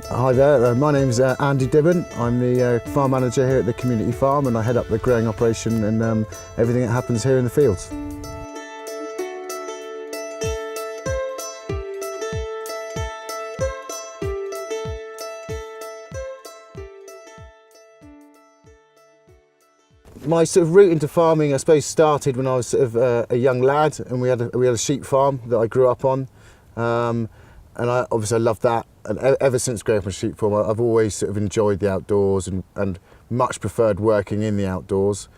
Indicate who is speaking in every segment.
Speaker 1: Hi there, my name's Andy Dibben. I'm the farm manager here at the community farm, and I head up the growing operation and everything that happens here in the fields. My sort of route into farming, I suppose, started when I was sort of a young lad, and we had a sheep farm that I grew up on, and I loved that. And ever since growing up on a sheep farm, I've always sort of enjoyed the outdoors and much preferred working in the outdoors.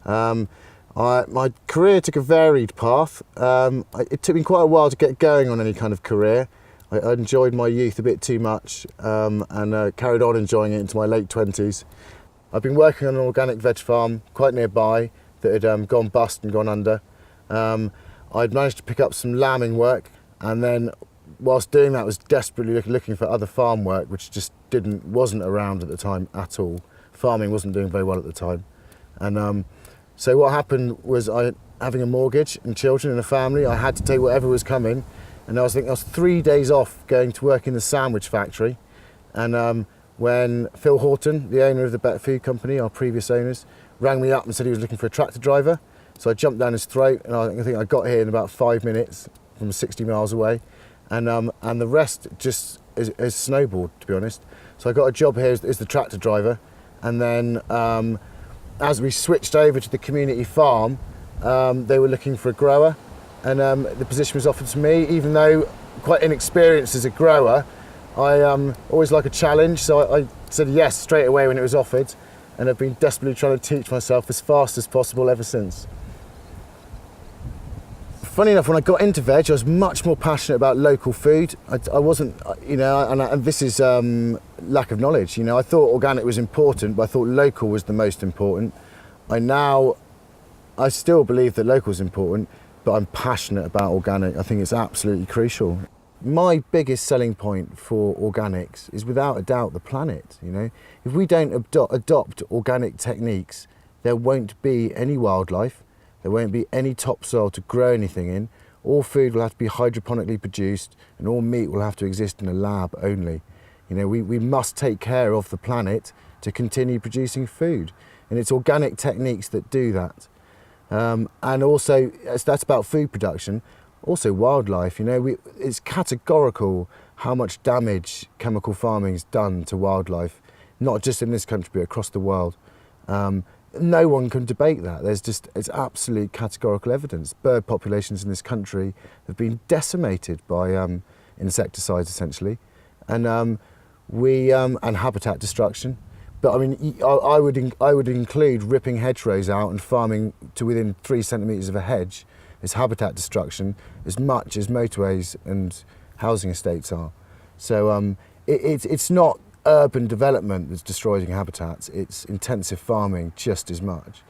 Speaker 1: My career took a varied path. It took me quite a while to get going on any kind of career. I enjoyed my youth a bit too much and carried on enjoying it into my late 20s. I've been working on an organic veg farm quite nearby that had gone bust and gone under. I'd managed to pick up some lambing work, and then whilst doing that I was desperately looking for other farm work, which just wasn't around at the time at all. Farming wasn't doing very well at the time. And so what happened was, having a mortgage and children and a family, I had to take whatever was coming. And I was 3 days off going to work in the sandwich factory. And when Phil Horton, the owner of the Bet Food Company, our previous owners, rang me up and said he was looking for a tractor driver. So I jumped down his throat, and I think I got here in about 5 minutes from 60 miles away. And the rest just is snowballed, to be honest. So I got a job here as the tractor driver. And then as we switched over to the community farm, they were looking for a grower. And the position was offered to me, even though quite inexperienced as a grower. I always like a challenge, so I said yes straight away when it was offered, and I've been desperately trying to teach myself as fast as possible ever since. Funny enough, when I got into veg, I was much more passionate about local food. I wasn't, and this is lack of knowledge. I thought organic was important, but I thought local was the most important. I still believe that local is important, but I'm passionate about organic. I think it's absolutely crucial. My biggest selling point for organics is without a doubt the planet. If we don't adopt organic techniques, there won't be any wildlife, there won't be any topsoil to grow anything in, all food will have to be hydroponically produced, and all meat will have to exist in a lab only. We must take care of the planet to continue producing food, and it's organic techniques that do that. And also, that's about food production. Also wildlife, it's categorical how much damage chemical farming's done to wildlife, not just in this country but across the world. No one can debate that. It's absolute categorical evidence. Bird populations in this country have been decimated by insecticides essentially, and habitat destruction. But I would include ripping hedgerows out and farming to within 3 centimetres of a hedge. It's habitat destruction as much as motorways and housing estates are. So it's not urban development that's destroying habitats, it's intensive farming just as much.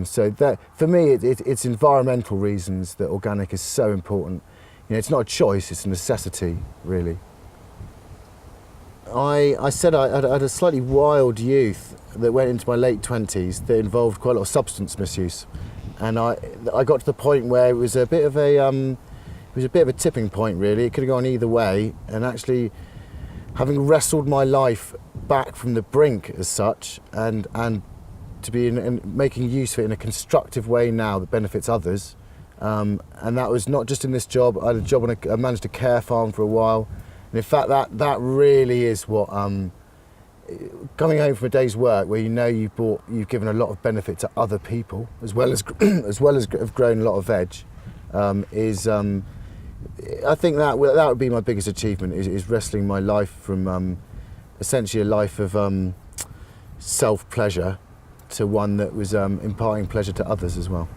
Speaker 1: So that, for me, it's environmental reasons that organic is so important. It's not a choice, it's a necessity, really. I said I had a slightly wild youth that went into my late 20s that involved quite a lot of substance misuse. And I got to the point where it was a bit of a tipping point, really. It could have gone either way. And actually, having wrestled my life back from the brink as such, and to be making use of it in a constructive way now that benefits others, and that was not just in this job. I had a job I managed a care farm for a while, and in fact that really is what. Coming home from a day's work where you've given a lot of benefit to other people as well as have grown a lot of veg, I think that would be my biggest achievement, is wrestling my life from essentially a life of self-pleasure to one that was imparting pleasure to others as well.